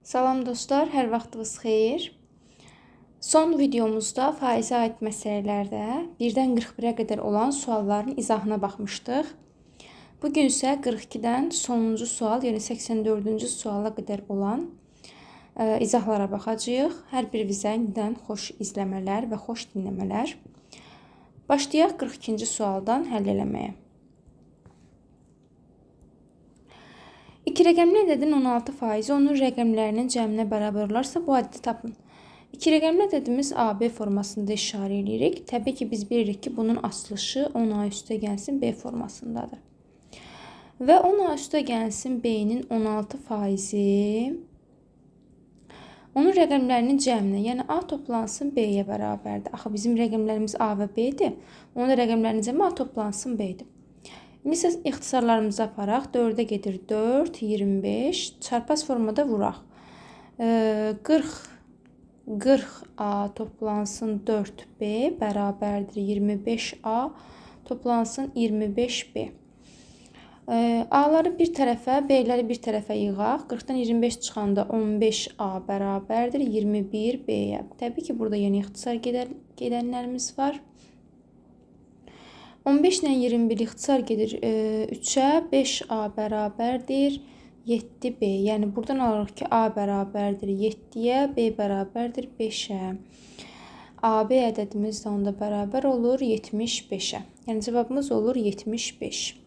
Salam dostlar, hər vaxtınız xeyir. Son videomuzda faizə aid məsələlərdə 1-dən 41-ə qədər olan sualların izahına baxmışdıq. Bugün isə 42-dən sonuncu sual, yəni 84-cü suala qədər olan izahlara baxacağıq. Hər birinizə yenidən xoş izləmələr və xoş dinləmələr. Başlayaq 42-ci sualdan həll eləməyə. 2 rəqəmli ədədin 16% onun rəqəmlərinin cəminə bərabər olarsa, bu ədədi tapın. 2 rəqəmli ədədimiz AB formasında işarə edirik. Təbii ki, biz bilirik ki, bunun açılışı 10A üstə gəlsin B formasındadır. Və 10A üstə gəlsin B-nin 16%-i onun rəqəmlərinin cəminə, yəni A toplansın B-yə bərabərdir. Axı, bizim rəqəmlərimiz A və B-dir. Onun rəqəmlərinin cəmi A toplansın B-dir. İndi isə ixtisarlarımızı aparaq. 4-ə gedir 4, 25. Çarpaz formada vuraq. 40A toplansın 4B bərabərdir 25A toplansın 25B. A'ları bir tərəfə, B'ləri bir tərəfə yığaq. 40-dan 25 çıxanda 15A bərabərdir 21B-yə. Təbii ki, burada yeni ixtisar gedənlərimiz var. 15 ilə 21 ixtisar gedir 3-ə, 5A bərabərdir 7B. Yəni, buradan alırıq ki, A bərabərdir 7-yə, B bərabərdir 5-ə. AB ədədimiz də onda bərabər olur 75-ə. Yəni, cavabımız olur 75.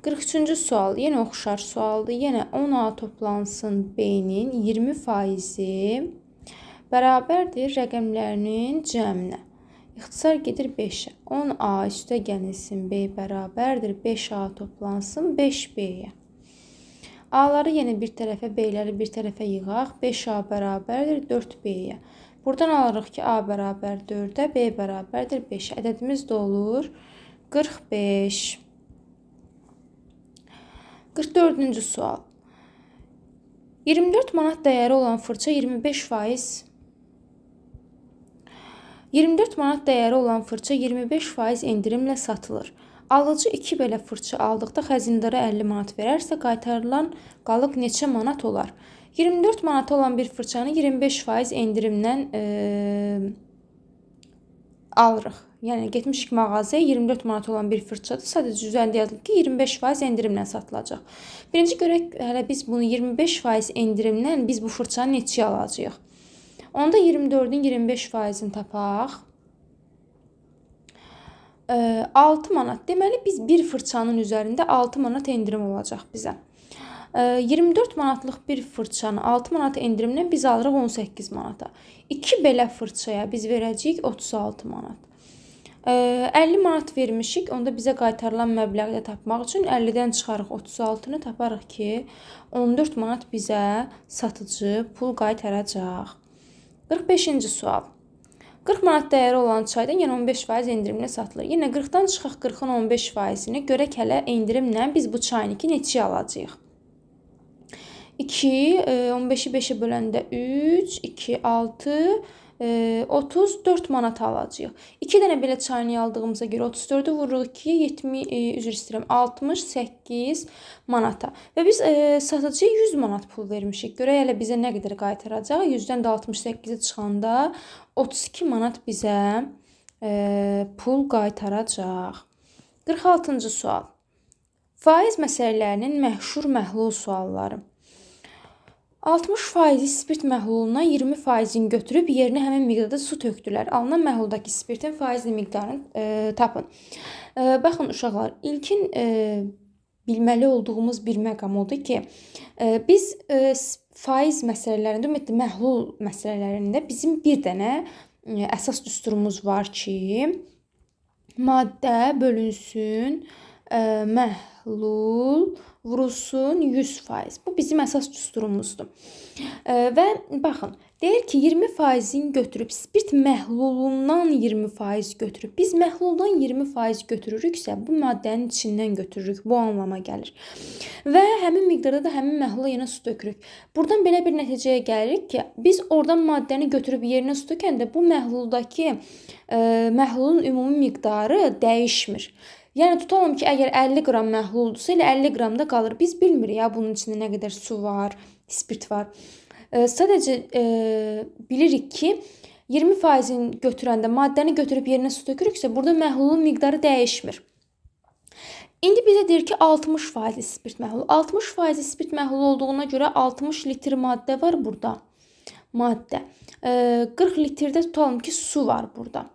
43-cü sual, yenə oxşar sualdır. Yenə 10A toplansın B-nin 20%-i bərabərdir rəqəmlərinin cəminə. İxtisar gedir 5-ə. 10A üstə gəlsin B bərabərdir 5A toplansın 5B-yə. A'ları yenə bir tərəfə, B'ləri bir tərəfə yığaq. 5A bərabərdir 4B-yə. Buradan alırıq ki, A bərabər 4-ə, B bərabərdir 5-ə. Ədədimiz də olur 45. 44-cü sual. 24 manat dəyəri olan fırça 24 manat dəyəri olan fırça 25% endirimlə satılır. Alıcı 2 belə fırça aldıqda xəzindara 50 manat verərsə, qaytarılan qalıq neçə manat olar? 24 manat olan bir fırçanı 25% endirimlə alırıq. Yəni, getmişik mağazaya 24 manat olan bir fırçadır. Sadəcə üzərində yazılıb ki, 25% endirimlə satılacaq. Birinci görək, hələ biz bunu 25% endirimlə biz bu fırçanı neçəyə alacağıq? Onda 24-ün 25%-ini tapaq. 6 manat. Deməli, biz bir fırçanın üzərində 6 manat endirim olacaq bizə. 24 manatlıq bir fırçanı 6 manat endirimlə biz alırıq 18 manata. 2 belə fırçaya biz verəcəyik 36 manat. 50 manat vermişik, onda bizə qaytarılan məbləği də tapmaq üçün 50-dən çıxarıq 36-nı taparıq ki, 14 manat bizə satıcı pul qaytaracaq. 45-ci sual. 40 manat dəyəri olan çaydan yenə 15% endirimlə satılır. Yenə 40-dan çıxaq 40-ın 15%-ini görək hələ endirimlə biz bu çayınki neçəyə alacağıq? 2, 15-i 5-ə böləndə 3, 2, 6, 34 manat alacağıq. 2 dənə belə çayını aldığımıza görə 34-ü vururuq ki, 68 manata. Və biz satıcıya 100 manat pul vermişik. Görək hələ bizə nə qədər qaytaracaq? 100-dən də 68-i çıxanda 32 manat bizə pul qaytaracaq. 46-cı sual. Faiz məsələlərinin məşhur məhlul sualları. 60% spirt məhluluna 20%-ini götürüb yerinə həmin miqdarda su tökdülər. Alınan məhluldakı spirtin faizli miqdarını tapın. Baxın, uşaqlar, ilkin bilməli olduğumuz bir məqam odur ki, biz faiz məsələlərində, ümumiyyətlə məhlul məsələlərində bizim bir dənə əsas düsturumuz var ki, maddə bölünsün, məhlul vurulsun 100%. Bu bizim əsas düsturumuzdur. Və baxın, deyir ki, 20%-ini götürüb, spirt məhlulundan 20% götürüb. Biz məhluldan 20% götürürüksə, bu maddənin içindən götürürük. Bu anlama gəlir. Və həmin miqdarda da həmin məhlula yenə su tökürük. Buradan belə bir nəticəyə gəlirik ki, biz oradan maddəni götürüb yerinə su tökəndə bu məhluldakı məhlulun ümumi miqdarı dəyişmir. Yəni, tutalım ki, əgər 50 qram məhlul oldursa, elə 50 qram da qalır. Biz bilmirik ya bunun içində nə qədər su var, spirt var. Sadəcə bilirik ki, 20%-in götürəndə maddəni götürüb yerinə su tökürüksə, burada məhlulun miqdarı dəyişmir. İndi bizə deyir ki, 60% spirt məhlulu. 60% spirt məhlulu olduğuna görə 60 litr maddə var burada. Maddə. 40 litrdə tutalım ki, su var burada.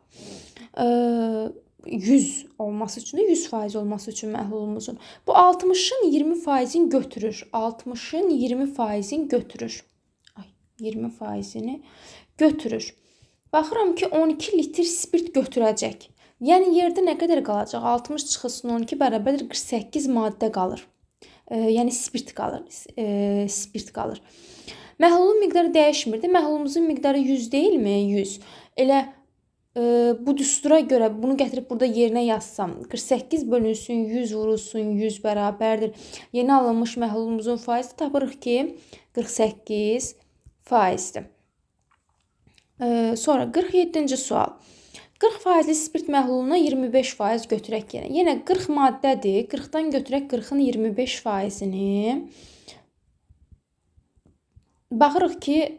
100 olması üçün, 100% olması üçün məhlulumuzun. Bu 60-ın 20%-ini götürür. 60-ın 20%-ini götürür. 20%-ini götürür. Baxıram ki, 12 litr spirt götürəcək. Yəni yerdə nə qədər qalacaq? 60 çıxılsın 12 bərabərdir 48 maddə qalır. Yəni spirt qalır. Spirt qalır. Məhlulun miqdarı dəyişmirdi. Məhlulumuzun miqdarı 100 deyilmi? 100. Elə bu düstura görə bunu gətirib burada yerinə yazsam, 48 bölünsün 100 vurulsun 100 bərabərdir. Yeni alınmış məhlulumuzun faizi tapırıq ki, 48 faizdir. Sonra 47-ci sual. 40%li spirt məhluluna 25% götürək yenə. Yenə 40 maddədir. 40-dan götürək 40-ın 25%-ini. Baxırıq ki,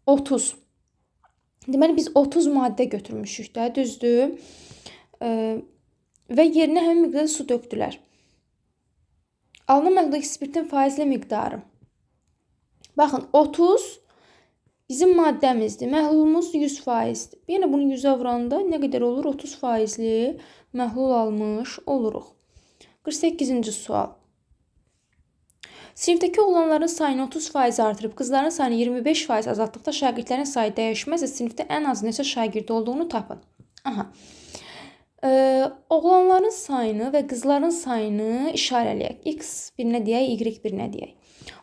30. Deməli, biz 30 maddə götürmüşük də, düzdür? Və yerinə həmin miqdarda su döktülər. Alınan məhlulda spirtin faizli miqdarı. Baxın, 30 bizim maddəmizdir. Məhlulumuz 100%-dir. Yenə bunu 100-ə vuranda nə qədər olur? 30%li məhlul almış oluruq. 48-ci sual. Sinifdəki oğlanların sayını 30% artırıb, qızların sayını 25% azaltdıqda şagirdlərin sayı dəyişməzsə, sinifdə ən az neçə şagird olduğunu tapın. Oğlanların sayını və qızların sayını işarələyək. X birinə deyək, Y birinə deyək.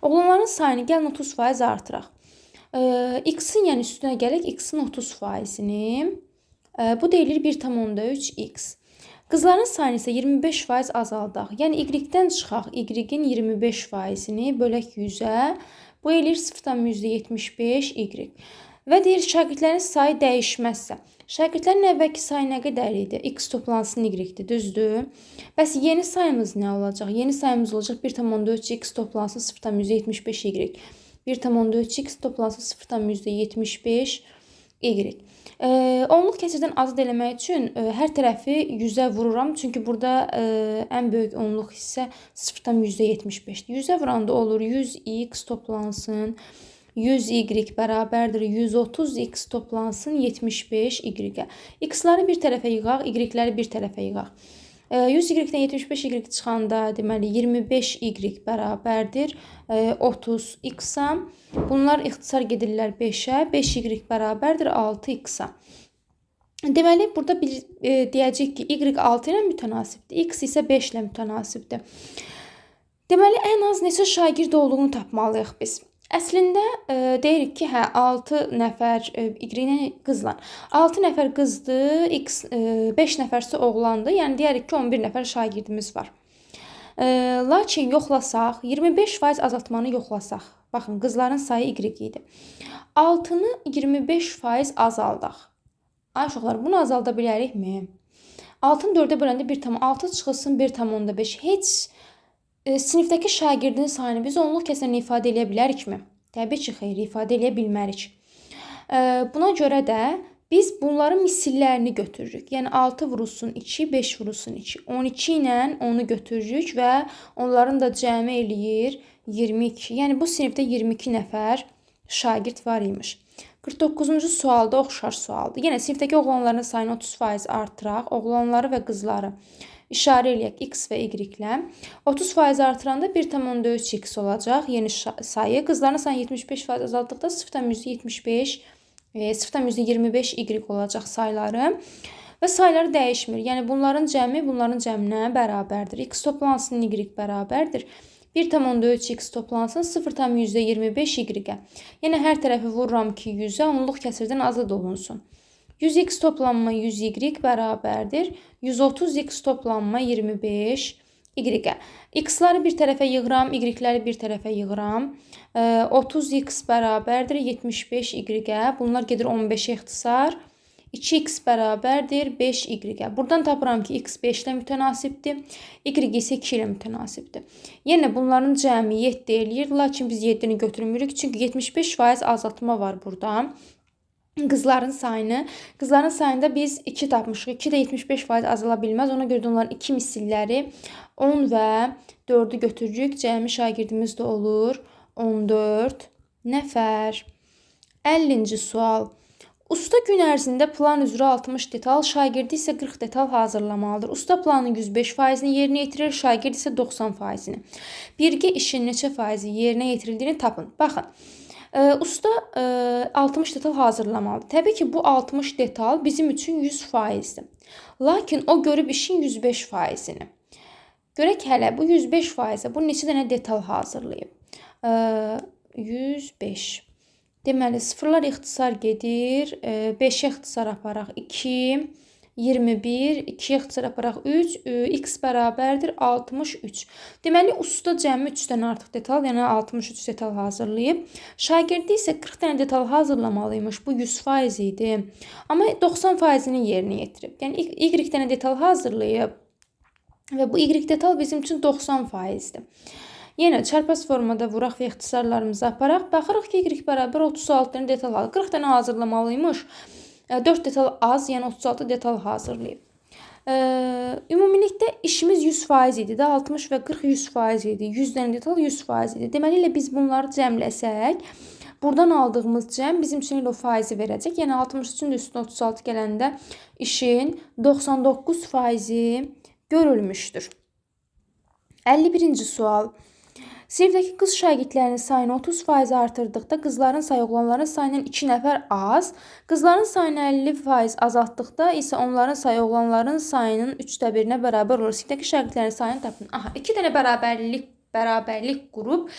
Oğlanların sayını gəlin 30% artıraq. X-in yəni üstünə gələk, X-in 30%-ini. Bu deyilir 1,3x. Qızların sayını isə 25% azaldaq. Yəni Y-dən çıxaq, Y-in 25%-ini bölək 100-ə. Bu eləyir 0,75y. Və deyir, şagirdlərin sayı dəyişməzsə. Şagirdlərin əvvəlki sayı nə qədər idi? X toplansın Y-dir, düzdür? Bəs yeni sayımız nə olacaq? Yeni sayımız olacaq 1,3x toplansın 0,75y. 1,3x toplansın 0,75y. Onluq kəsirdən azad eləmək üçün hər tərəfi 100-ə vururam. Çünki burada ən böyük onluq hissə 0,75-dir. 100-ə vuranda olur 100x toplansın 100y bərabərdir 130x toplansın 75y. X-ları bir tərəfə yığaq, Y-ləri bir tərəfə yığaq. 100y-dən 75y çıxanda deməli 25y bərabərdir 30x-a. Bunlar ixtisar gedirlər 5-ə. 5y bərabərdir 6x-a. Deməli, burada deyəcək ki, Y 6 ilə mütənasibdir, X isə 5 ilə mütənasibdir. Deməli, ən az neçə şagird olduğunu tapmalıyıq biz. Əslində deyirik ki, 6 nəfər Y-lə qızla. 6 nəfər qızdır, X 5 nəfərsə oğlandır. Yəni deyərik ki, 11 nəfər şagirdimiz var. Lakin yoxlasaq, 25% azaltmanı yoxlasaq. Baxın, qızların sayı Y idi. 6-nı 25% azaldaq. Ay uşaqlar, bunu azalda bilərikmi? 6-nı 4-ə böləndə 1,6 çıxılsın 1,5. Heç sinifdəki şagirdin sayını biz onluq kəsrlə ifadə edə bilərikmi? Təbii ki, xeyr, ifadə edə bilmərik. Buna görə də biz bunların misillərini götürürük. Yəni 6 vurulsun 2, 5 vurulsun 2. 12 ilə onu götürürük və onların da cəmi eləyir 22. Yəni bu sinifdə 22 nəfər şagird var imiş. 49-cu sualda oxşar sualdır. Yenə sinifdəki oğlanların sayını 30% artıraq. Oğlanları və qızları işarə eləyək X və Y-lə. 30% artıranda 1,3x olacaq yeni sayı. Qızların sayını 75% azaltdıqda 0,25y olacaq sayları. Və sayları dəyişmir. Yəni bunların cəmi bunların cəminə bərabərdir. X toplansın Y bərabərdir. 1,3x toplansın 0,25y. Yəni hər tərəfi vururam ki 100-ə, onluq kəsirdən azad olunsun. 100x toplanma 100y bərabərdir. 130x toplanma 25y. X-ları bir tərəfə yığıram, Y-ləri bir tərəfə yığıram. 30x bərabərdir 75y. Bunlar gedir 15-ə ixtisar. 2x bərabərdir 5y. Buradan tapıram ki, x 5 ilə mütənasibdir, y isə 2 ilə mütənasibdir. Yenə bunların cəmi 7 eləyir, lakin biz 7-ni götürmürük, çünki 75% azaltma var burada. Qızların sayında biz 2 tapmışıq. 2 də 75% azala bilməz. Ona görə də onların 2 misilləri 10 və 4-ü götürürük. Cəmi şagirdimiz də olur 14 nəfər. 50-ci sual. Usta gün ərzində plan üzrə 60 detal, şagirdi isə 40 detal hazırlamalıdır. Usta planın 105%-ni yerinə yetirir, şagird isə 90%-ni. Birgə işin neçə faizi yerinə yetirildiyini tapın. Baxın. Usta 60 detal hazırlamalıdır. Təbii ki, bu 60 detal bizim üçün 100%-dir. Lakin o görüb işin 105%-ni. Görək hələ bu 105%-ə bu neçə dənə detal hazırlayıb? 105. Deməli, sıfırlar ixtisar gedir. 5-ə ixtisar aparaq 2, 21, 2-yə ixtisar aparaq 3, x bərabərdir 63. Deməli, usta cəmi 3 dənə artıq detal, yəni 63 detal hazırlayıb. Şagirdi isə 40 dənə detal hazırlamalıymış. Bu 100% idi. Amma 90%-ni yerinə yetirib. Yəni, y dənə detal hazırlayıb və bu y detal bizim üçün 90%-dir. Yenə çarpaz formada vuraq və ixtisarlarımızı aparaq. Baxırıq ki, y bərabər 36 dənə detal hazırlayıb. 40 dənə hazırlamalıymış. 4 detal az, yəni 36 detal hazırlayıb. Ümumilikdə işimiz 100% idi də, 60 və 40 100% idi. 100 dənə detal 100% idi. Deməli, ilə biz bunları cəmləsək, buradan aldığımız cəm bizim üçün elə o faizi verəcək. Yəni, 63-ün də üstünə 36 gələndə işin 99%-i görülmüşdür. 51-ci sual. Sinifdəki qız şagirdlərinin sayını 30% artırdıqda qızların sayı oğlanların sayından 2 nəfər az, qızların sayını 50% azaltdıqda isə onların sayı oğlanların sayının 3də 1-nə bərabər olur. Sinifdəki şagirdlərin sayını tapın. Aha, 2 dənə bərabərlik qrup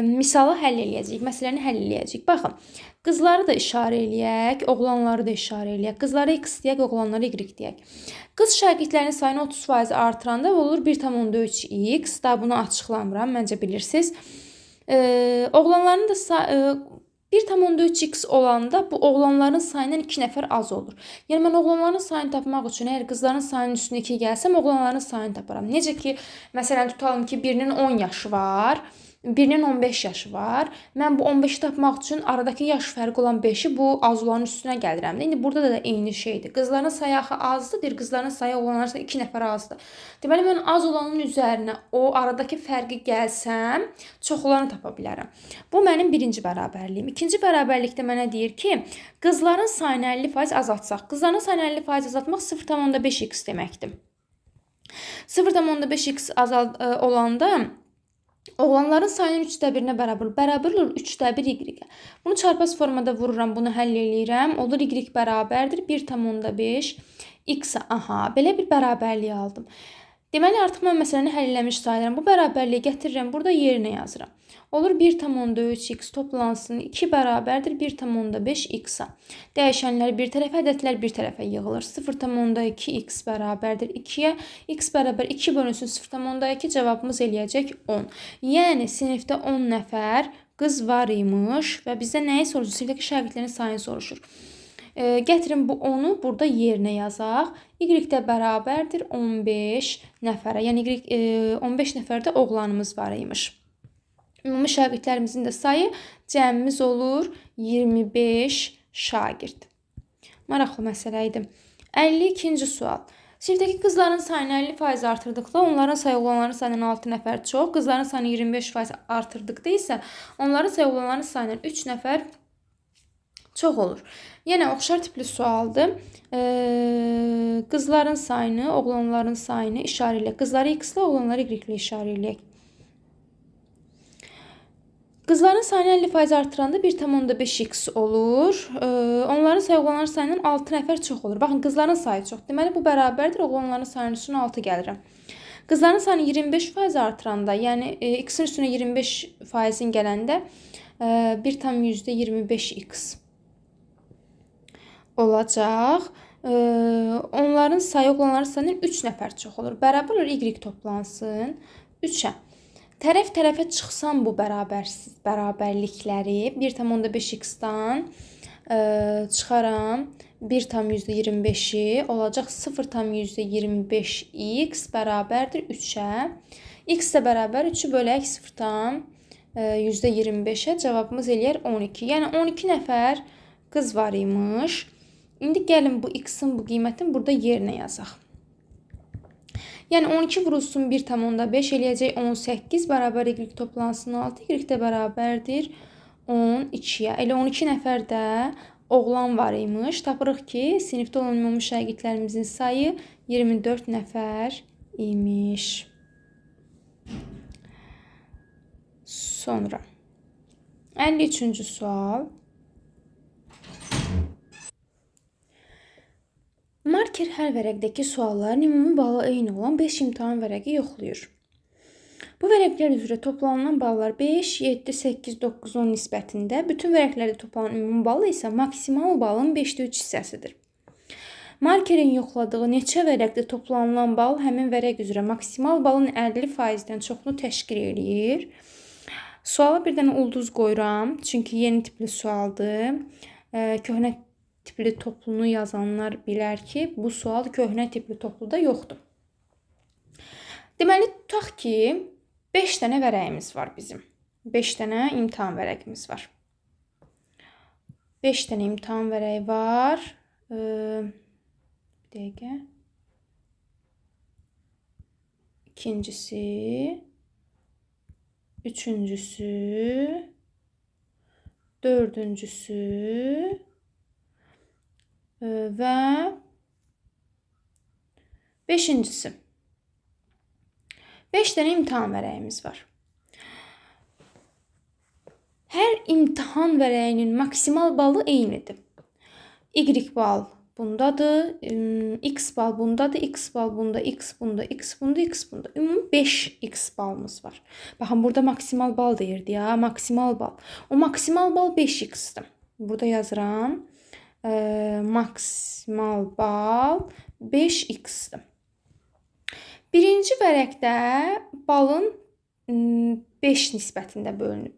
misalı həll eləyəcəyik, məsələni həll eləyəcəyik. Baxın, qızları da işarə eləyək, oğlanları da işarə eləyək. Qızlara x deyək, oğlanlara y deyək. Qız şagirdlərinin sayını 30% artıranda olur 1,3x. Daha bunu açıqlamıram, məncə bilirsiniz. Oğlanların da 1,3x olanda bu oğlanların sayından 2 nəfər az olur. Yəni, mən oğlanların sayını tapmaq üçün əgər qızların sayının üstünə 2 gəlsəm, oğlanların sayını taparam. Necə ki, məsələn, tutalım ki, birinin 10 yaşı var, birinin 15 yaşı var. Mən bu 15-i tapmaq üçün aradakı yaş fərqi olan 5-i bu az olanın üstünə gəldirəm. İndi burada da eyni şeydir. Qızların sayı axı azdır, deyir, qızların sayı oğlanların sayı 2 nəfər azdır. Deməli, mən az olanın üzərinə o aradakı fərqi gəlsəm, çox olanı tapa bilərəm. Bu mənim birinci bərabərliyim. İkinci bərabərlikdə mənə deyir ki, qızların sayını 50% azaltsaq. Qızların sayını 50% azaltmaq 0,5x deməkdir. 0,5x olanda oğlanların sayının 3də 1-nə bərabər olur 3də 1 y. Bunu çarpaz formada vururam, bunu həll eləyirəm. Olur y bərabərdir 1,5 x. Aha, belə bir bərabərlik aldım. Deməli, artıq mən məsələni həll eləmiş sayıram. Bu bərabərliyi gətirirəm, burada yerinə yazıram. Olur 1,3x toplansın 2 bərabərdir 1,5x-a. Dəyişənlər bir tərəfə, ədədlər bir tərəfə yığılır. 0,2x bərabərdir 2-yə. X bərabər 2 bölünsün 0,2 cavabımız eləyəcək 10. Yəni, sinifdə 10 nəfər qız var imiş və bizdə nəyi soruşur? Sinifdəki şagirdlərin sayını soruşur. Gətirin bu 10-u burada yerinə yazaq. Y də bərabərdir 15 nəfərə. Yəni, 15 nəfərdə oğlanımız var imiş. Ümumi şagirdlərimizin də sayı cəmimiz olur 25 şagird. Maraqlı məsələ idi. 52-ci sual. Sinifdəki qızların sayını 50% artırdıqda onların sayı oğlanların sayından 6 nəfər çox, qızların sayını 25% artırdıqda isə onların sayı oğlanların sayından 3 nəfər çox olur. Yenə oxşar tipli sualdır. Qızların sayını, oğlanların sayını işarə eləyək. Qızları x ilə, oğlanları y ilə işarə eləyək. Qızların sayını 50% artıranda 1,5x olur. Onların sayı oğlanların sayından 6 nəfər çox olur. Baxın, qızların sayı çox. Deməli, bu bərabərdir. Oğlanların sayının üstünə 6 gəlirəm. Qızların sayını 25% artıranda, yəni x-in üstünə 25%-in gələndə 1,25x olacaq. Onların sayı oğlanların sayından 3 nəfər çox olur. Bərabər olur, y toplansın 3-ə. Tərəf-tərəfə çıxsam bu bərabərlikləri 1,5x-dan Çıxaram 1 tam %25-i olacaq 0 tam %25x bərabərdir 3-ə. X də bərabər 3-ü bölək 0 tam %25-ə cavabımız eləyər 12. Yəni 12 nəfər qız var imiş. İndi gəlin bu x-in bu qiymətini burada yerinə yazaq. Yəni 12 vurulsun 1 tam onda 5 eləyəcək 18 bərabər y toplansın 6. Y də bərabərdir 12-yə. Elə 12 nəfər də oğlan var imiş. Tapırıq ki, sinifdə olan ümumi şagirdlərimizin sayı 24 nəfər imiş. Sonra 53-cü sual. Marker hər vərəqdəki sualların ümumi balı eyni olan 5 imtahan vərəqi yoxlayır. Bu vərəqlər üzrə toplanılan ballar 5, 7, 8, 9, 10 nisbətində, bütün vərəqlərdə toplanan ümumi balı isə maksimal balın 5/3 hissəsidir. Markerin yoxladığı neçə vərəqdə toplanılan bal həmin vərəq üzrə maksimal balın 50%-dən çoxunu təşkil edir. Suala bir dənə ulduz qoyuram, çünki yeni tipli sualdır. Köhnə tipli toplunu yazanlar bilər ki, bu sual köhnə tipli topluda yoxdur. Deməli, tutaq ki, 5 dənə vərəqimiz var bizim. 5 dənə imtahan vərəqimiz var. 5 dənə imtahan vərəqi var. Bir dəqiqə. İkincisi, üçüncüsü, dördüncüsü və beşincisi. 5 dənə imtahan vərəqimiz var. Hər imtahan vərəqinin maksimal balı eynidir. Y bal bundadır, x bal bundadır, x bal bunda, x bunda, x bunda, x bunda. Ümumi 5x balımız var. Baxın, burada maksimal bal deyirdi ya, maksimal bal. O maksimal bal 5x-dir. Burada yazıram. Maksimal bal 5x-dir. Birinci vərəqdə balın 5 nisbətində bölünüb.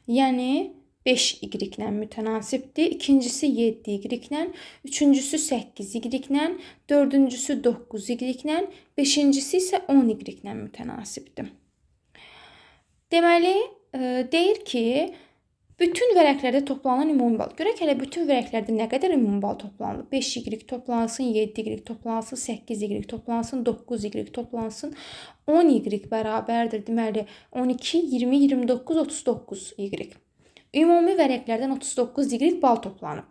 Yəni 5y-lə mütənasibdir. İkincisi 7y-lə, üçüncüsü 8y-lə, dördüncüsü 9y-lə, beşincisi isə 10y-lə mütənasibdir. Deməli, deyir ki, bütün vərəqlərdə toplanan ümumi bal. Görək hələ bütün vərəqlərdə nə qədər ümumi bal toplanılır? 5y toplansın, 7y toplansın, 8y toplansın, 9y toplansın, 10y bərabərdir. Deməli, 12, 20, 29, 39y. Ümumi vərəqlərdən 39y bal toplanıb.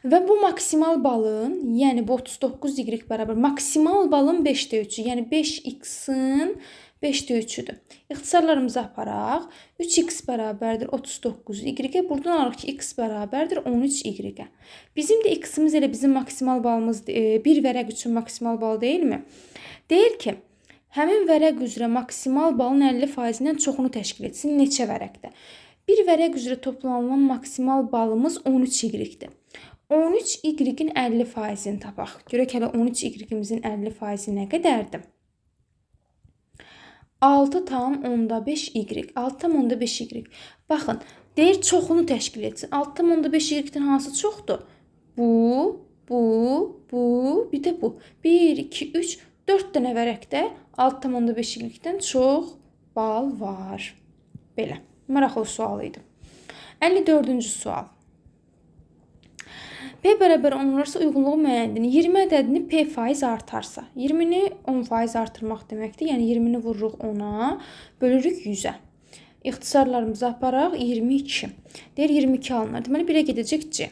Və bu maksimal balın, yəni bu 39y bərabər maksimal balın 5/3-ü, yəni 5x-in 5/3-üdür. İxtisarlarımızı aparaq. 3x bərabərdir 39y. Buradan alırıq ki, x bərabərdir 13y. Bizim də x-imiz elə bizim maksimal balımız, bir vərəq üçün maksimal bal deyilmi? Deyir ki, həmin vərəq üzrə maksimal balın 50%-dən çoxunu təşkil etsin neçə vərəqdə? Bir vərəq üzrə toplanılan maksimal balımız 13y-dir. 13y-in 50%-ni tapaq. Görək hələ 13y-imizin 50%-i nə qədərdir? 6 tam onda 5y. 6 tam onda 5y. Baxın, deyir çoxunu təşkil etsin. 6 tam onda 5y-dən hansı çoxdur? Bu, bir də bu. 1, 2, 3, 4 dənə vərəqdə 6 tam onda 5y-dən çox bal var. Belə. Maraqlı sual idi. 54-cü sual. P bərabər 10 olarsa uyğunluğu müəyyəndir. 20 ədədini P% artarsa, 20-ni 10% artırmaq deməkdir. Yəni 20-ni vururuq 10-a, bölürük 100-ə. İxtisarlarımızı aparaq 22. Deyir 22 alınır. Deməli 1-ə gedəcək C.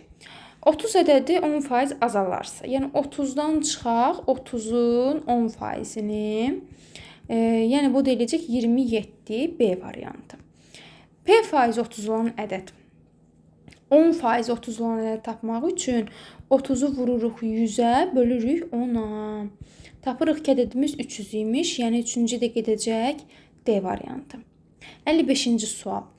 30 ədədi 10% azalarsa, yəni 30-dan çıxaq 30-un 10%-ni, yəni bu da eləyəcək 27 B variantı. P% 30 olan ədəd 10% 30 olan ədəd tapmaq üçün 30-u vururuq 100-ə, bölürük 10-a. Tapırıq ki, ədədimiz 300 imiş, yəni 3-cü də gedəcək D variantı. 55-ci sual.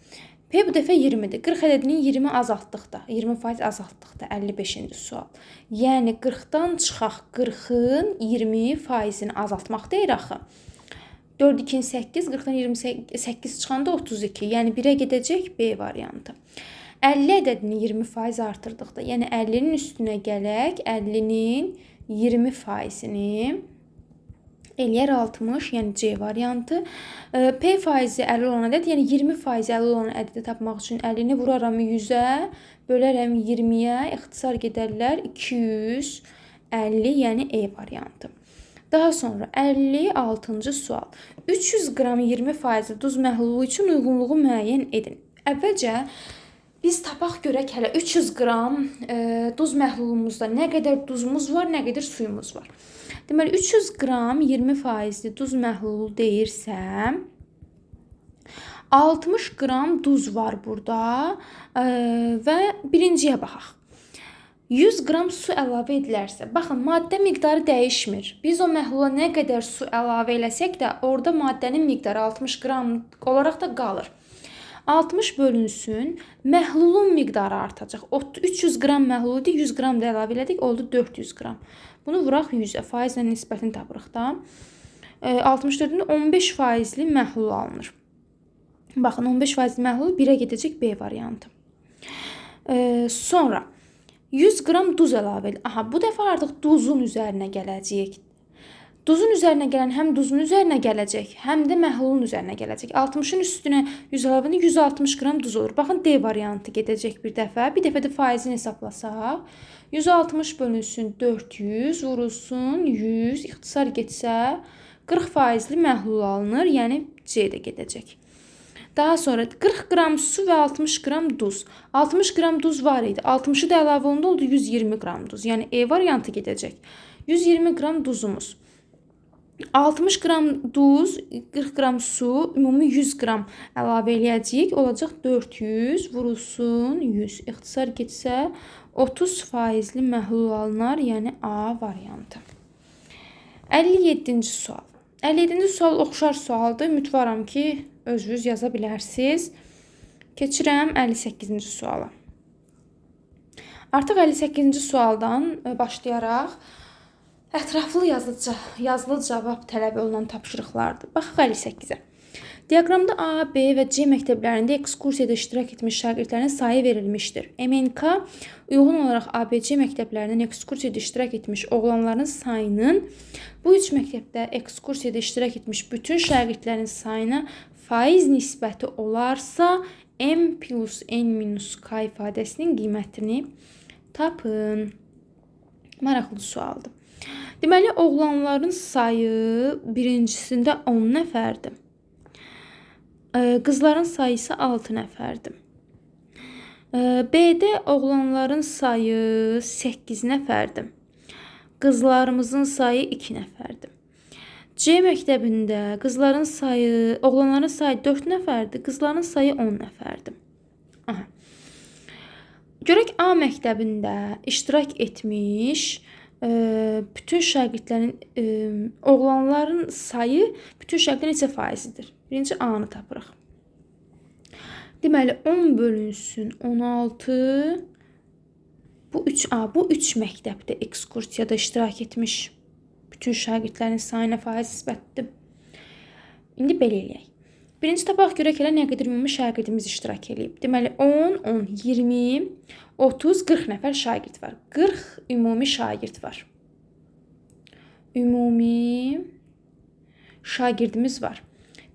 P bu dəfə 20-dir. 40 ədədinin 20 azaltdıqda, 20% azaltdıqda 55-ci sual. Yəni 40-dan çıxaq 40-ın 20%-ni azaltmaq deyir axı. 4, 2, 8, 40-dan 28 çıxanda 32. Yəni 1-ə gedəcək B variantı. 50 ədədini 20% artırdıqda, yəni 50-nin üstünə gələk, 50-nin 20%-ni eləyər 60, yəni C variantı. P faizi 50 olan ədəd, yəni 20% 50 olan ədədi tapmaq üçün 50-ni vuraram 100-ə, bölərəm 20-yə, ixtisar gedərlər 250, yəni E variantı. Daha sonra 56-cı sual. 300 qram 20% duz məhlulu üçün uyğunluğu müəyyən edin. Əvvəlcə biz tapaq görək hələ 300 qram duz məhlulumuzda nə qədər duzumuz var, nə qədər suyumuz var. Deməli 300 qram 20%li duz məhlulu deyirsəm, 60 qram duz var burada və birinciyə baxaq. 100 qram su əlavə edilərsə, baxın, maddə miqdarı dəyişmir. Biz o məhlula nə qədər su əlavə eləsək də, orada maddənin miqdarı 60 qram olaraq da qalır. 60 bölünsün, məhlulun miqdarı artacaq. 300 qram məhlulu idi, 100 qram da əlavə elədik, oldu 400 qram. Bunu vuraq 100-ə, faizlə nisbətini tapırıq da. 64-ün 15%li məhlul alınır. Baxın, 15%li məhlul 1-ə gedəcək B variantı. Sonra 100 qram duz əlavə edilir. Aha, bu dəfə artıq duzun üzərinə gələcəyik. Duzun üzərinə gələn həm duzun üzərinə gələcək, həm də məhlulun üzərinə gələcək. 60-ın üstünə 100 əlavə edilir, 160 qram duz olur. Baxın, D variantı gedəcək bir dəfə. Bir dəfə də faizini hesablasaq. 160 bölünsün 400, vurulsun 100, ixtisar getsə 40%li məhlul alınır, yəni C də gedəcək. Daha sonra 40 qram su və 60 qram duz. 60 qram duz var idi. 60-ı da əlavə olundu, oldu 120 qram duz. Yəni E variantı gedəcək. 120 qram duzumuz. 60 qram duz, 40 qram su, ümumi 100 qram əlavə eləyəcəyik. Olacaq 400, vurulsun 100. İxtisar getsə 30%li məhlul alınar, yəni A variantı. 57-ci sual. 57-ci sual oxşar sualdır. Ümidvaram ki, özünüz yaza bilərsiniz. Keçirəm 58-ci suala. Artıq 58-ci sualdan başlayaraq ətraflı yazılı cavab tələb olunan tapşırıqlardır. Baxaq 58-ə. Diaqramda A, B və C məktəblərində ekskursiyada iştirak etmiş şagirdlərin sayı verilmişdir. MNK uyğun olaraq ABC məktəblərindən ekskursiyada iştirak etmiş oğlanların sayının bu üç məktəbdə ekskursiyada iştirak etmiş bütün şagirdlərin sayına faiz nisbəti olarsa M plus N minus K ifadəsinin qiymətini tapın. Maraqlı sualdır. Deməli, oğlanların sayı birincisində 10 nəfərdir. Qızların sayısı 6 nəfərdir. B-də oğlanların sayı 8 nəfərdir. Qızlarımızın sayı 2 nəfərdir. C məktəbində oğlanların sayı 4 nəfərdir, qızların sayı 10 nəfərdir. Aha. Görək A məktəbində iştirak etmiş bütün şagirdlərin, oğlanların sayı bütün şagirdlərin neçə faizidir? Birinci A-nı tapırıq. Deməli, 10 bölünsün 16. Bu 3 məktəbdə ekskursiyada iştirak etmiş bütün şagirdlərin sayına faiz nisbətidir. İndi belə eləyək. Birinci tapaq görək elə nə qədər ümumi şagirdimiz iştirak edib. Deməli, 10, 10, 20, 30, 40 nəfər şagird var. 40 ümumi şagird var. Ümumi şagirdimiz var.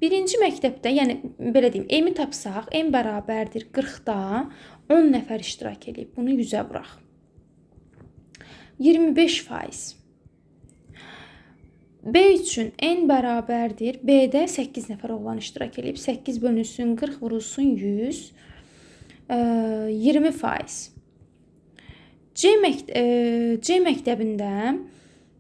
Birinci məktəbdə, yəni belə deyim, M-i tapsaq, M bərabərdir 40-da 10 nəfər iştirak edib. Bunu 100-ə vuraq. 25%. B üçün N bərabərdir. B-də 8 nəfər oğlan iştirak edib. 8 bölünsün 40 vurulsun 100. 20%. C məktəbində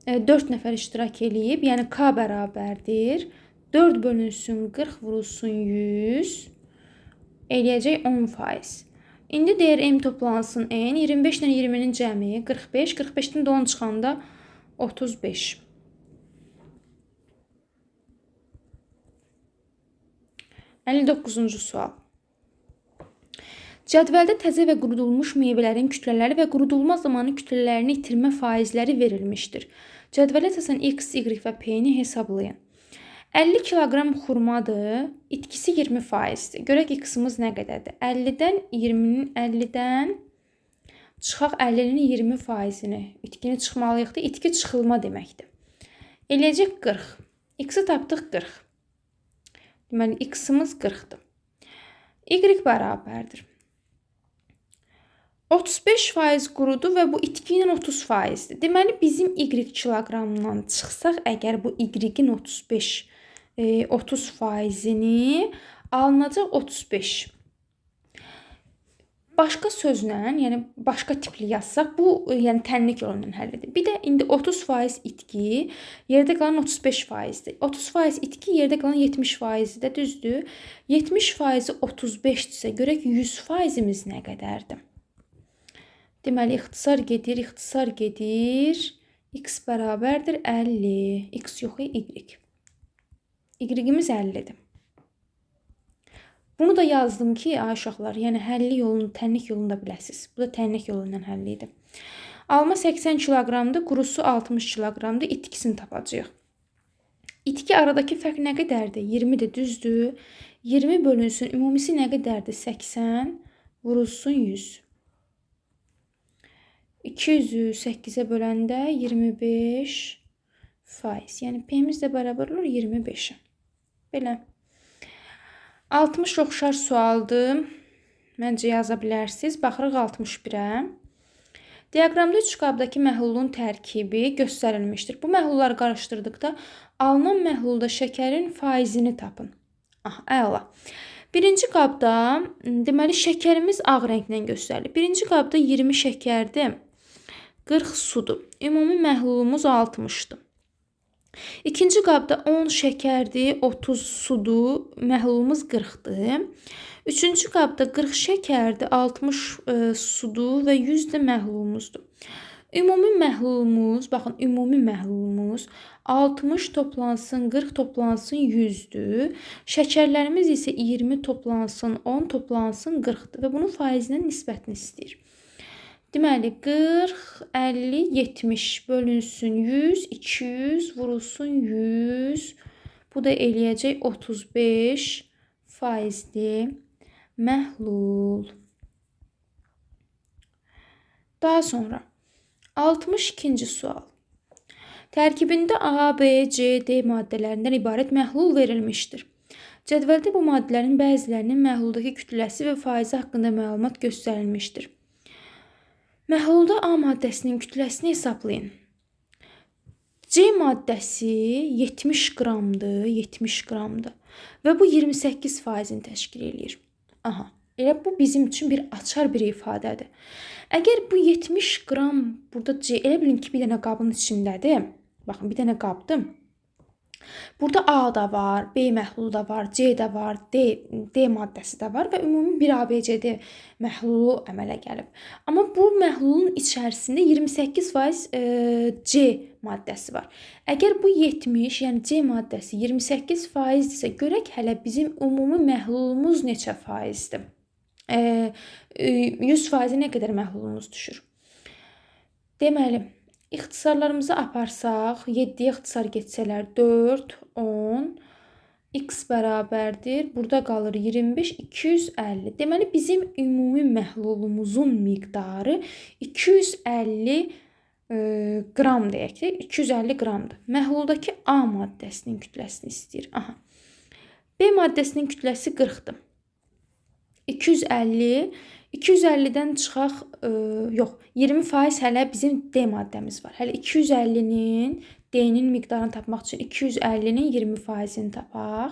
4 nəfər iştirak edib. Yəni K bərabərdir. 4 bölünsün 40 vurulsun 100. Eləyəcək 10%. İndi deyir M toplansın N. 25 ilə 20-nin cəmi 45. 45-dən də 10 çıxanda 35. $59-cu sual. Cədvəldə təzə və qurudulmuş meyvələrin kütlələri və qurudulma zamanı kütlələrini itirmə faizləri verilmişdir. Cədvələ əsasən X, Y və P-ni hesablayın. 50 kiloqram xurmadır, itkisi 20%-dir. Görək x-imiz nə qədərdir? 50-dən 20-nin 50-dən çıxaq 50-nin 20%-ni. İtkini çıxmalıyıqdır. İtki çıxılma deməkdir. Eləyəcək 40. X-i tapdıq 40. Deməli, x-imiz 40-dır. Y bərabərdir. 35% qurudu və bu itki ilə 30%-dir. Deməli, bizim y kiloqramdan çıxsaq, əgər bu y-in 30%-ni alınacaq 35. Başqa sözlə, yəni başqa tipli yazsaq, bu yəni tənlik yolu ilə həll edilir. Bir də indi 30% itki, yerdə qalan 35%-dir. 30% itki, yerdə qalan 70%-dir də, düzdür? 70%-i 35-dirsə, görək 100%-imiz nə qədərdir? Deməli, ixtisar gedir. X bərabərdir 50. X yox, Y. Y-imiz 50-dir. Bunu da yazdım ki, uşaqlar, yəni həlli yolunu, tənlik yolunu da biləsiniz. Bu da tənlik yolu ilə həlli idi. Alma 80 kiloqramdır, qurusu 60 kiloqramdır. İtkisini tapacağıq. İtki aradakı fərq nə qədərdir? 20-dir, düzdür? 20 bölünsün, ümumisi nə qədərdir? 80, vurulsun 100. 200-ü 8-ə böləndə 25%. Yəni, P-miz də bərabər olur 25-ə. Belə. 60 oxşar sualdır. Məncə yaza bilərsiniz. Baxırıq 61-ə. Diaqramda 3 qabdakı məhlulun tərkibi göstərilmişdir. Bu məhlulları qarışdırdıqda alınan məhlulda şəkərin faizini tapın. Əla. Birinci qabda, deməli, şəkərimiz ağ rənglə göstərilir. Birinci qabda 20 şəkərdir, 40 sudur. Ümumi məhlulumuz 60-dır. İkinci qabda 10 şəkərdir, 30 sudur, məhlulumuz 40-dır. Üçüncü qabda 40 şəkərdir, 60 sudur və 100 də məhlulumuzdur. Ümumi məhlulumuz, baxın, ümumi məhlulumuz 60 toplansın, 40 toplansın 100-dür. Şəkərlərimiz isə 20 toplansın, 10 toplansın 40-dır və bunun faizindən nisbətini istəyir. Deməli, 40, 50, 70 bölünsün 100, 200, vurulsun 100. Bu da eləyəcək 35%-li məhlul. Daha sonra 62-ci sual. Tərkibində A, B, C, D maddələrindən ibarət məhlul verilmişdir. Cədvəldə bu maddələrin bəzilərinin məhluldakı kütləsi və faizi haqqında məlumat göstərilmişdir. Məhlulda A maddəsinin kütləsini hesablayın. C maddəsi 70 qramdır, 70 qramdır və bu 28%-ni təşkil edir. Elə bu bizim üçün bir açar bir ifadədir. Əgər bu 70 qram burada C, elə bilin ki, bir dənə qabın içindədir. Baxın, bir dənə qabdır. Burada A da var, B məhlulu da var, C də var, D maddəsi də var və ümumi bir ABCD məhlulu əmələ gəlib. Amma bu məhlulun içərisində 28% C maddəsi var. Əgər bu 70, yəni C maddəsi 28%-dirsə, görək hələ bizim ümumi məhlulumuz neçə faizdir? 100%-i nə qədər məhlulumuz düşür? Deməli, İxtisarlarımızı aparsaq, 7-yə ixtisar geçsələr 4, 10, x bərabərdir. Burada qalır 25, 250. Deməli, bizim ümumi məhlulumuzun miqdarı 250 qram deyək ki, 250 qramdır. Məhluldakı A maddəsinin kütləsini istəyir. B maddəsinin kütləsi 40-dır. 250-dən çıxaq, yox, 20% hələ bizim D maddəmiz var. Hələ 250-nin, D-nin miqdarını tapmaq üçün 250-nin 20%-ni tapaq.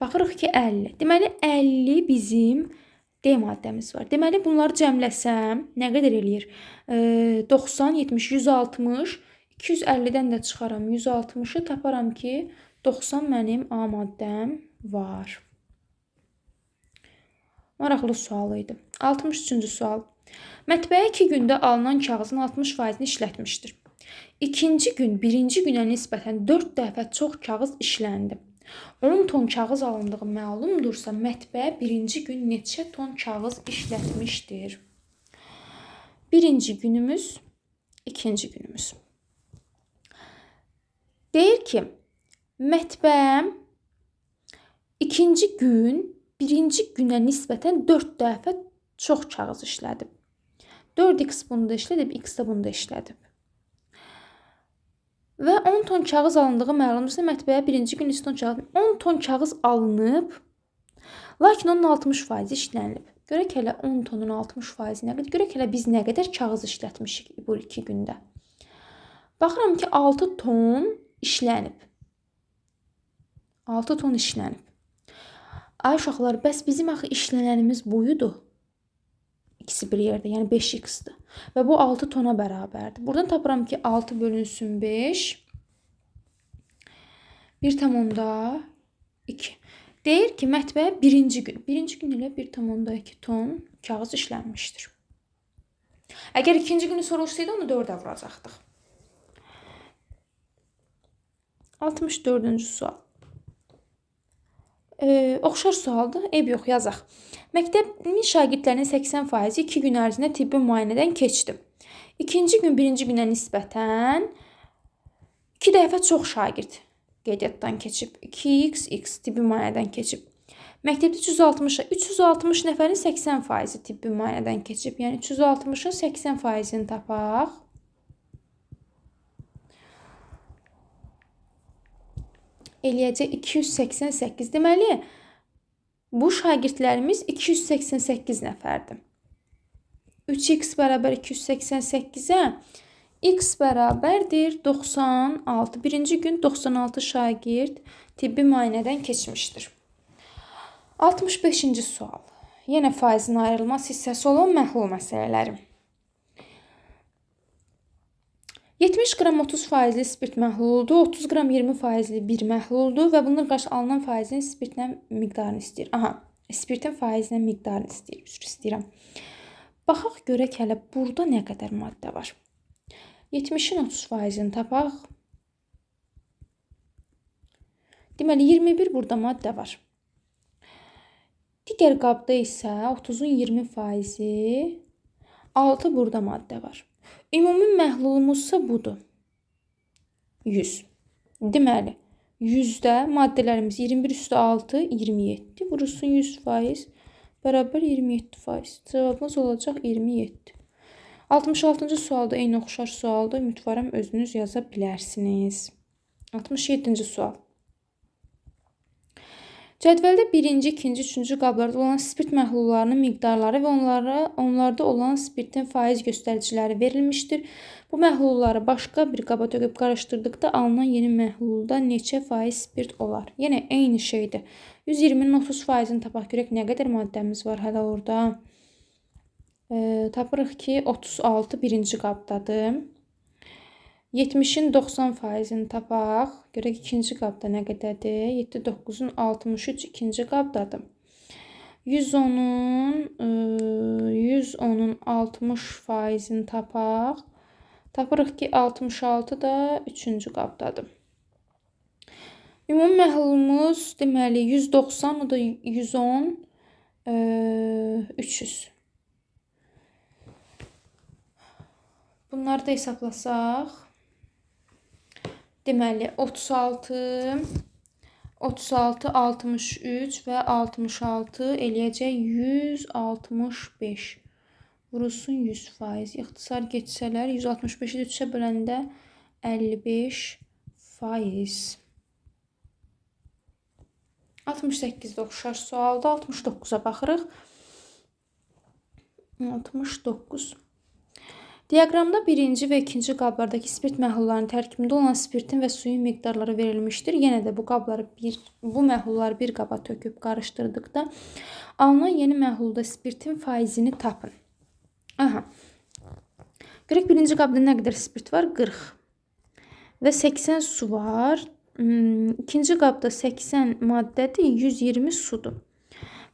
Baxırıq ki, 50. Deməli, 50 bizim D maddəmiz var. Deməli, bunları cəmləsəm, nə qədər eləyir? 90, 70, 160, 250-dən də çıxaram 160-ı, taparam ki, 90 mənim A maddəm var. Maraqlı sual idi. 63-cü sual. Mətbəyə 2 gündə alınan kağızın 60%-ni işlətmişdir. İkinci gün, birinci günə nisbətən 4 dəfə çox kağız işləndi. 10 ton kağız alındığı məlumdursa, mətbəyə birinci gün neçə ton kağız işlətmişdir? Birinci günümüz, ikinci günümüz. Deyir ki, Mətbəəm ikinci gün birinci günə nisbətən 4 dəfə çox kağız işlədib. 4x bunda işlədib, x də bunda işlədib. Və 10 ton kağız alındığı məlumdursa, mətbəyə birinci gün 10 ton kağız alınıb, lakin onun 60% işlənilib. Görək hələ 10 tonun 60% nə qədər? Görək hələ biz nə qədər kağız işlətmişik bu 2 gündə. Baxıram ki, 6 ton işlənib. 6 ton işlənib. Ay uşaqlar, bəs bizim axı işlənənimiz buyudur. İkisi bir yerdə, yəni 5x-dir. Və bu 6 tona bərabərdir. Buradan tapıram ki, 6 bölünsün 5. 1,2. Deyir ki, mətbəyə birinci gün ilə 1,2 ton kağız işlənmişdir. Əgər ikinci günü soruşsaydı, onu 4-ə vuracaqdıq. 64-cü sual. Oxşar sualdır. Eyb yox, yazaq. Məktəbin şagirdlərinin 80%-i 2 gün ərzində tibbi müayinədən keçdi. İkinci gün birinci günə nisbətən 2 dəfə çox şagird qeydiyyatdan keçib. 2x tibbi müayinədən keçib. Məktəbdə 360 nəfərin 80%-i tibbi müayinədən keçib. Yəni 360-ın 80%-ni tapaq. Eləyəcək 288. Deməli, bu şagirdlərimiz 288 nəfərdir. 3x bərabər 288-ə x bərabərdir 96. Birinci gün 96 şagird tibbi müayinədən keçmişdir. 65-ci sual. Yenə faizin ayrılmaz hissəsi olan məhlul məsələləri. 70 qram 30 faizli spirt məhluldur, 30 qram 20 faizli bir məhluldur və bunun qarşı alınan faizin spirtinə miqdarını istəyir. Spirtin faizinə miqdarını istəyirəm. Baxaq görək hələ burada nə qədər maddə var. 70-in 30 faizini tapaq. Deməli, 21 burada maddə var. Digər qabda isə 30-un 20 faizi, 6 burada maddə var. Ümumi məhlulumuzsa budur. 100. Deməli, 100-də maddələrimiz 21 üstü 6, 27. Vurursun 100% bərabər 27%. Cavabımız olacaq 27. 66-cı sualda eyni oxşar sualda. Ümidvaram özünüz yaza bilərsiniz. 67-ci sual. Cədvəldə birinci, ikinci, üçüncü qablarda olan spirt məhlullarının miqdarları və onlarda olan spirtin faiz göstəriciləri verilmişdir. Bu məhlulları başqa bir qaba töküb qarışdırdıqda alınan yeni məhlulda neçə faiz spirt olar? Yenə eyni şeydir. 120-nin 30 faizini tapaq görək nə qədər maddəmiz var hələ orada. Tapırıq ki, 36 birinci qabdadır. 70-in 90 faizini tapaq. Görək ikinci qabda nə qədərdir? 7, 9-un 63 ikinci qabdadır. 110-un 60 faizini tapaq. Tapırıq ki, 66 da 3-cü qabdadır. Ümumi məhlulumuz deməli 190, o da 110, 300. Bunları da hesablasaq. Deməli, 36, 63 və 66 eləyəcək 165. Vurulsun 100%. İxtisar geçsələr 165-i 3-ə böləndə 55%. 68-də oxşar sualda 69-a baxırıq. 69. Diaqramda birinci və ikinci qablardakı spirt məhlullarının tərkibində olan spirtin və suyun miqdarları verilmişdir. Yenə də bu məhlulları bir qaba töküb qarışdırdıqda alınan yeni məhlulda spirtin faizini tapın. Görək birinci qabda nə qədər spirt var? 40. Və 80 su var. İkinci qabda 80 maddədir, 120 sudur.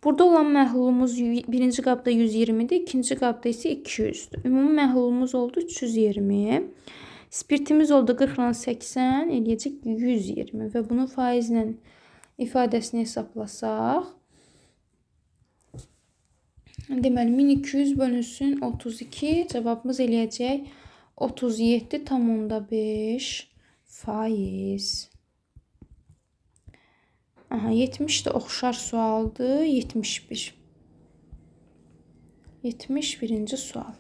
Burada olan məhlulumuz birinci qabda 120-dir, ikinci qabda isə 200-dür. Ümumi məhlulumuz oldu 320. Spirtimiz oldu 40-dan 80, eləyəcək 120 və bunun faizlə ifadəsini hesablasaq. Deməli, 1200 bölünsün 32, cavabımız eləyəcək 37,5%. Aha, 70 də oxşar sualdır. 71. 71-ci sual.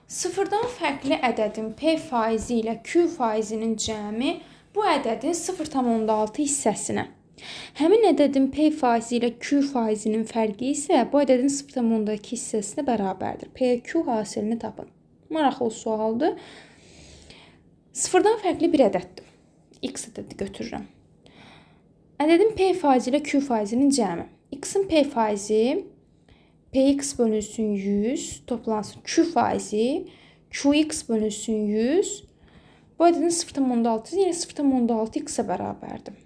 Sıfırdan fərqli ədədin P faizi ilə Q faizinin cəmi bu ədədin 0,6 hissəsinə. Həmin ədədin P faizi ilə Q faizinin fərqi isə bu ədədin 0,2 hissəsinə bərabərdir. PQ hasilini tapın. Maraqlı sualdır. Sıfırdan fərqli bir ədəddir. X ədədi götürürəm. Ədədin P faizi ilə Q faizinin cəmi. X-in P faizi Px bölünsün 100 toplansın. Q faizi Qx bölünsün 100. Bu ədədin 0,6 yəni 0,6 x-ə bərabərdir.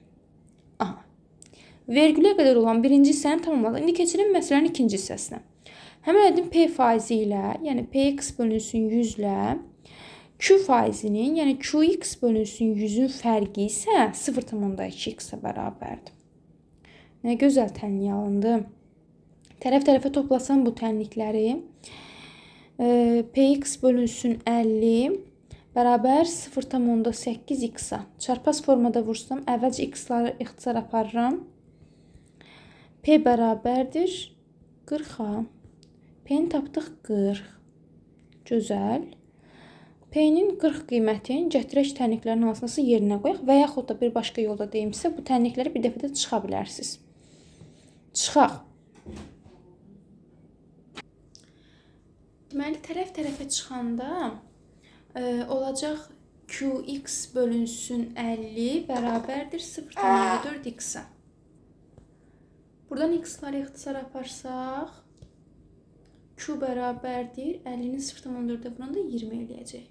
Aha. Vergülə qədər olan birinci hissəni tamamladı. İndi keçirin məsələnin ikinci hissəsinə. Həmin ədədin P faizi ilə, yəni Px bölünsün 100 ilə Q faizinin, yəni Qx bölünsün 100-ün fərqi isə 0,2 x-ə bərabərdir. Nə gözəl tənlik alındı. Tərəf-tərəfə toplasam bu tənlikləri Px bölünsün 50 bərabər 0,8 x-a. Çarpaz formada vursam, əvvəlcə x-ları ixtisar aparıram. P bərabərdir 40-a. P-ni tapdıq 40. Gözəl. P-nin 40 qiymətini gətirək tənliklərin hansınası yerinə qoyaq və yaxud da bir başqa yolda deyimsə, bu tənlikləri bir dəfədə çıxa bilərsiniz. Çıxaq. Deməli, tərəf-tərəfə çıxanda olacaq Qx bölünsün 50 bərabərdir 0,4 x-a. Buradan x-ları ixtisar aparsaq, Q bərabərdir 50-ni 0,4-ə vuranda 20 eləyəcək.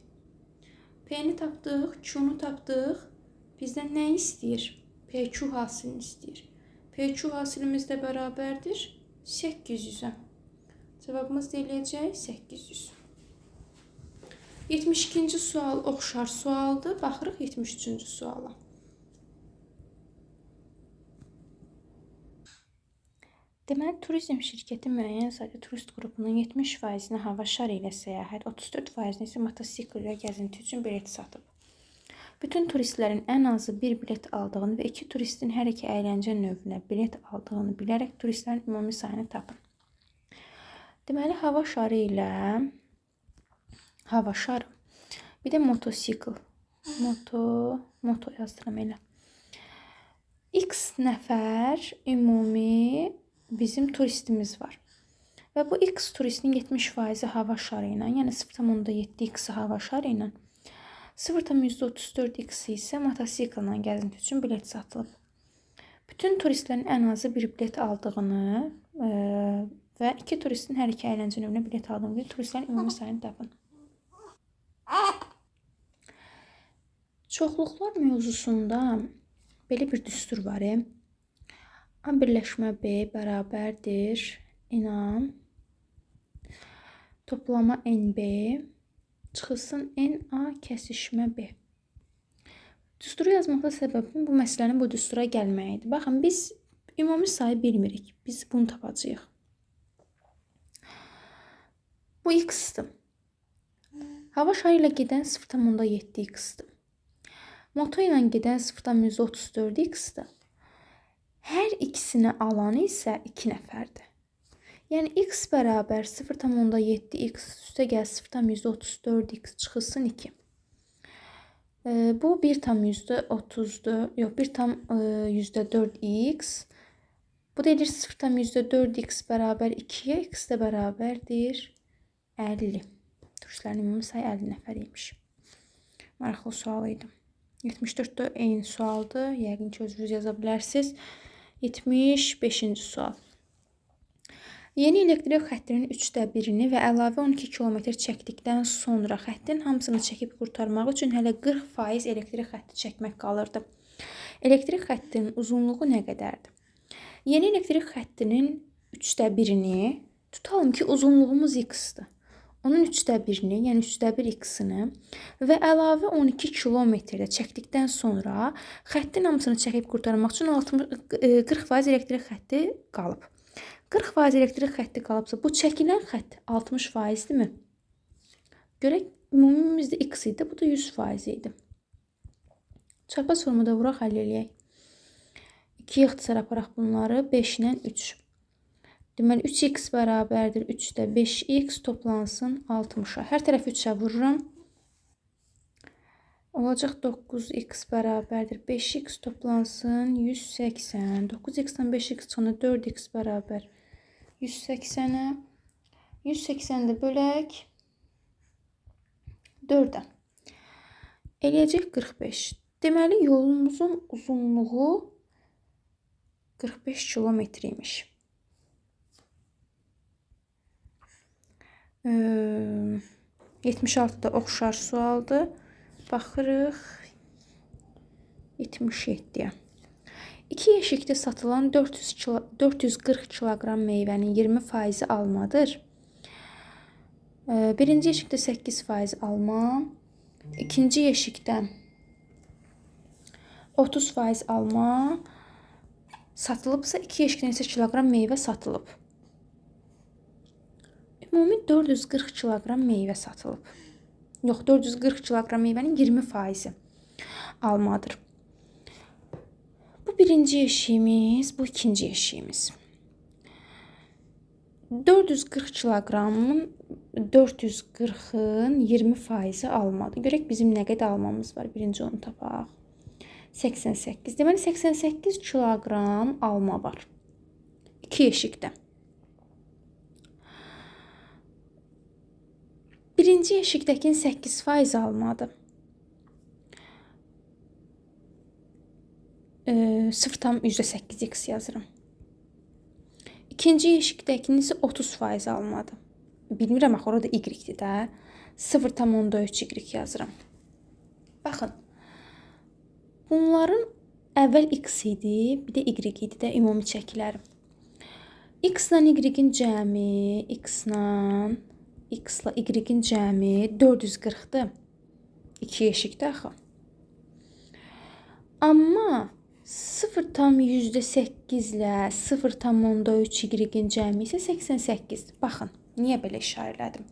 P-ni tapdıq, Q-nu tapdıq. Bizdən nə istəyir? PQ hasilini istəyir. PQ hasilimiz də bərabərdir 800-ə. Cavabımız da eləyəcək 800. 72-ci sual oxşar sualdır. Baxırıq 73-cü suala. Deməli, turizm şirkəti müəyyən sayda turist qrupunun 70%-ni hava şarı ilə səyahət, 34%-ni isə motosikl ilə gəzinti üçün bilet satıb. Bütün turistlərin ən azı bir bilet aldığını və 2 turistin hər iki əyləncə növünə bilet aldığını bilərək turistlərin ümumi sayını tapın. Deməli, hava şarı ilə hava şarı, bir də motosikl. Moto yazdıram elə. X nəfər ümumi bizim turistimiz var. Və bu X turistinin 70% hava şarı ilə, yəni 0,7 X hava şarı ilə, 0,34 X isə motosiklla gəzinti üçün bilet satılıb. Bütün turistlərin ən azı bir bilet aldığını və 2 turistin hər iki əyləncə növünə bilet aldığını və turistlərin ümumi sayını tapın. Çoxluqlar mövzusunda belə bir düstur var. A birləşmə B bərabərdir İnam toplama NB çıxılsın NA kəsişmə B. Düsturu yazmaqda səbəbim bu məsələnin bu düstura gəlməyidir. Baxın, biz ümumi sayı bilmirik. Biz bunu tapacağıq. Bu X-dir. Hava şarı ilə gedən 0,7 X-dir. Moto ilə gedən 0,34 X-dir. Hər ikisini alan isə 2 nəfərdir. Yəni X bərabər 0,7 X üstə gəl 0,34 X çıxılsın 2. Bu 1,30-dur. Yox, 1,4 X. Bu da edir 0,4 X bərabər 2-yə. X də bərabərdir 50. Turistlərin ümumi sayı 50 nəfər imiş. Maraqlı sual idi. 74-də eyni sualdır. Yəqin ki, özünüz yaza bilərsiniz. 75-ci sual. Yeni elektrik xəttinin 1/3-ni və əlavə 12 kilometr çəkdikdən sonra xəttin hamısını çəkib qurtarmaq üçün hələ 40% elektrik xətti çəkmək qalırdı. Elektrik xəttinin uzunluğu nə qədərdir? Yeni elektrik xəttinin 1/3-ni tutalım ki, uzunluğumuz x-dır. Onun 1/3-ni, yəni 1/1 x-ini və əlavə 12 kilometrdə çəkdikdən sonra xəttin hamısını çəkib qurtarmaq üçün 40% elektrik xətti qalıb. 40% elektrik xətti qalıbsa, bu çəkilən xətt 60%-dirmi? Görək, ümumimiz də x idi, bu da 100% idi. Çarpaz formada vuraq, həll eləyək. 2 ixtisar aparaq bunları 5 ilə 3. Deməli 3x bərabərdir 3 də 5x toplansın 60-a. Hər tərəfi 3-ə vururam. Olacaq 9x bərabərdir 5x toplansın 180. 9x-dən 5x çıxanda 4x bərabər 180-ə. 180-də bölək 4-ə. Eləyəcək 45. Deməli yolumuzun uzunluğu 45 kilometr imiş. 76 da oxşar sualdır. Baxırıq 77-yə. 2 yeşikdə satılan 440 kiloqram meyvənin 20% almadır. Birinci yeşikdə 8% alma. İkinci yeşikdə 30% alma satılıbsa 2 yeşikdən isə kiloqram meyvə satılıb. Ümumi 440 kiloqram meyvə satılıb. Yox, 440 kiloqram meyvənin 20% almadır. Bu birinci yeşiyimiz, bu ikinci yeşiyimiz. 440 kiloqramın 440-ın 20% almadır. Görək bizim nə qədər almamız var. Birinci onu tapaq. 88. Deməli 88 kiloqram alma var. 2 yeşikdə. Birinci yeşikdəkin 8% almadır. 0,8x yazırım. İkinci yeşikdəkinin isə 30% almadır. Bilmirəm, axı orada y-dir də. 0,3y yazıram. Baxın. Bunların əvvəl x idi, bir də y idi də ümumi çəkilərim. X ilə y-in cəmi, x ilə y-in cəmi 440-dır. 2 yeşikdə axı. Amma 0,8 ilə 0,3y-in cəmi isə 88-dir. Baxın, niyə belə işarə elədim?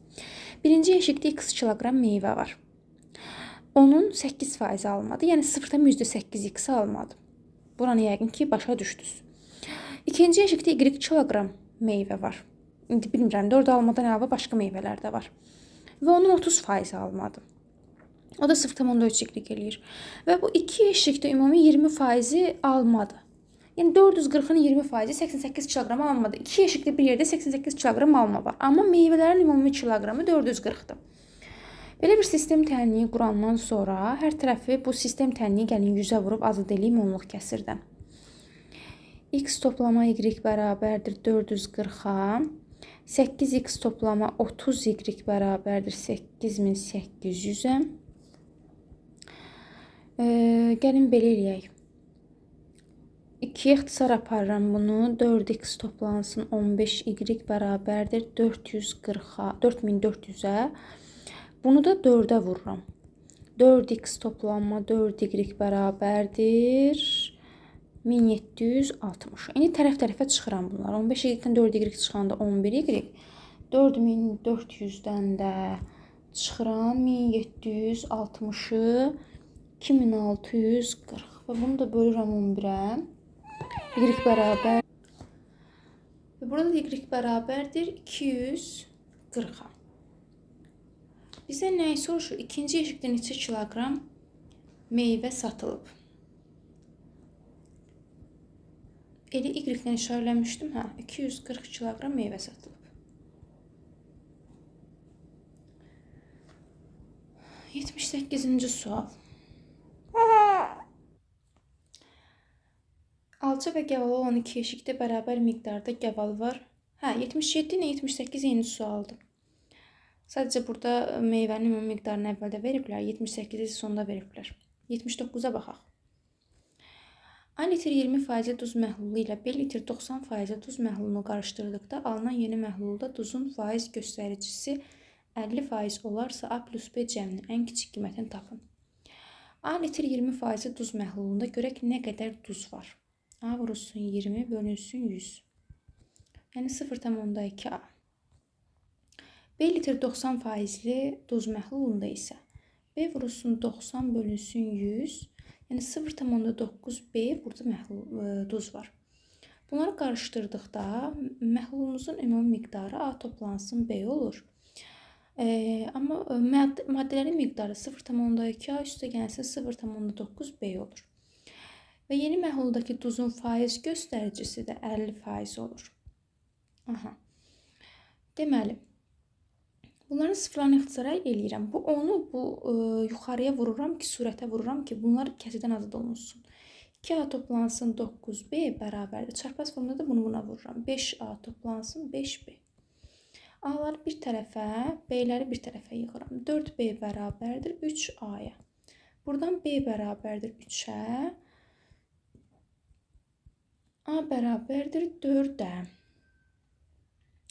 Birinci yeşikdə x kiloqram meyvə var. Onun 8% almadı. Yəni 0,8x almadı. Buranı yəqin ki, başa düşdünüz. İkinci yeşikdə y kiloqram meyvə var. İndi bilmirəm, 4 almadan əlavə başqa meyvələr də var. Və onun 30% almadı. O da 0,3y eləyir. Və bu 2 yeşikdə ümumi 20% almadı. Yəni 440-ın 20%, 88 kiloqram almadı. 2 yeşikdə bir yerdə 88 kiloqram alma var. Amma meyvələrin ümumi kiloqramı 440-dır. Belə bir sistem tənliyi qurandan sonra hər tərəfi bu sistem tənliyi gəlin 100-ə vurub azad eləyim onluq kəsirdən. X toplama y bərabərdir 440-a. 8x toplama 30y bərabərdir 8800-ə. Gəlin belə eləyək. 2 ixtisar aparıram bunu. 4x toplansın 15y bərabərdir 4400-ə. Bunu da 4-ə vururam. 4x toplanma 4y bərabərdir 1760. İndi tərəf-tərəfə çıxıram bunlar. 15y-dən 4y çıxanda 11y. 4400-dən də çıxıram 1760-ı 2640. Və bunu da bölürəm 11-ə. Y bərabər. Və burada y bərabərdir 240-a. Bizə nəyi soruşur? İkinci yeşikdə neçə kiloqram meyvə satılıb? Elə y-dən işarələmişdim. 240 kiloqram meyvə satılıb. 78-ci sual. Alça və gəvalı olan 2 yeşikdə bərabər miqdarda gəval var. 77 ilə 78 eyni sualdır. Sadəcə burada meyvənin ümumi miqdarını əvvəldə veriblər, 78-i sonda veriblər. 79-a baxaq. A litr 20% duz məhlulu ilə B litr 90% duz məhlulunu qarışdırdıqda alınan yeni məhlulda duzun faiz göstəricisi 50% olarsa A plus B cəminin ən kiçik qiymətini tapın. A litr 20% duz məhlulunda görək nə qədər duz var. A vurulsun 20 bölünsün 100. Yəni 0,2A. B litr 90%li duz məhlulunda isə B vurulsun 90 bölünsün 100. Yəni 0,9 B burada məhlul duz var. Bunları qarışdırdıqda məhlulumuzun ümumi miqdarı A toplansın B olur. Amma maddələrin miqdarı 0,2 A üstə gəlsin 0,9 B olur. Və yeni məhuldakı duzun faiz göstəricisi də 50% olur. Aha. Deməli, bunların sıfırlarını ixtisara eləyirəm. Onu yuxarıya vururam ki, surətə vururam ki, bunlar kəsidən azad olunsun. 2A toplansın 9B bərabərdir. Çarpaz formunda da bunu buna vururam. 5A toplansın 5B. A'ları bir tərəfə, B'ləri bir tərəfə yığıram. 4B bərabərdir 3A'ya. Buradan B bərabərdir 3'ə. A bərabərdir 4'ə.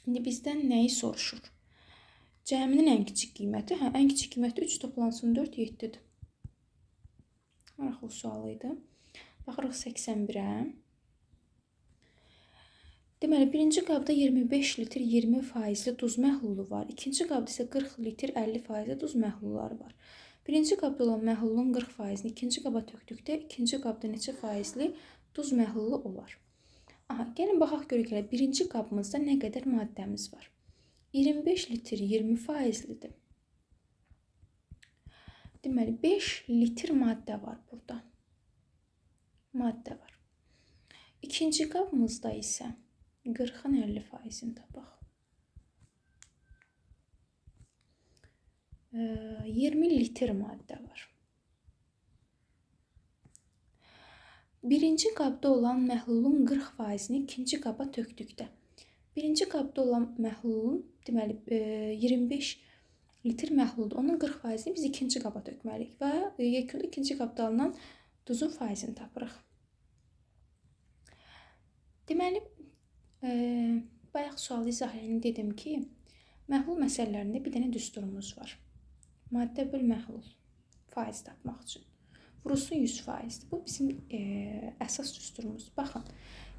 İndi bizdən nəyi soruşur? Cəminin ən kiçik qiyməti, ən kiçik qiyməti 3 toplansın 4, 7-dir. Maraqlı sual idi. Baxırıq 81-ə. Deməli, birinci qabda 25 litr 20% duz məhlulu var. İkinci qabda isə 40 litr 50% duz məhlulları var. Birinci qabda olan məhlulun 40%-ni ikinci qaba tökdükdə, ikinci qabda neçə faizli duz məhlulu olar? Aha, gəlin baxaq görək ki, birinci qabımızda nə qədər maddəmiz var. 25 litr 20%-lidir. Deməli, 5 litr maddə var burada. Maddə var. İkinci qabımızda isə 40-ın 50%-ni tapaq. 20 litr maddə var. Birinci qabda olan məhlulun 40%-ni ikinci qaba tökdükdə. Birinci qabda olan məhlulun, deməli 25 litr məhluldur. Onun 40%-ni biz ikinci qaba tökməliyik və yekunda ikinci qabda alınan duzun faizini tapırıq. Deməli, bayaq sualı izah edin dedim ki, məhlul məsələlərində bir dənə düsturumuz var. Maddə böl məhlul faiz tapmaq üçün. Vurulsun 100%. Bu bizim əsas düsturumuz. Baxın,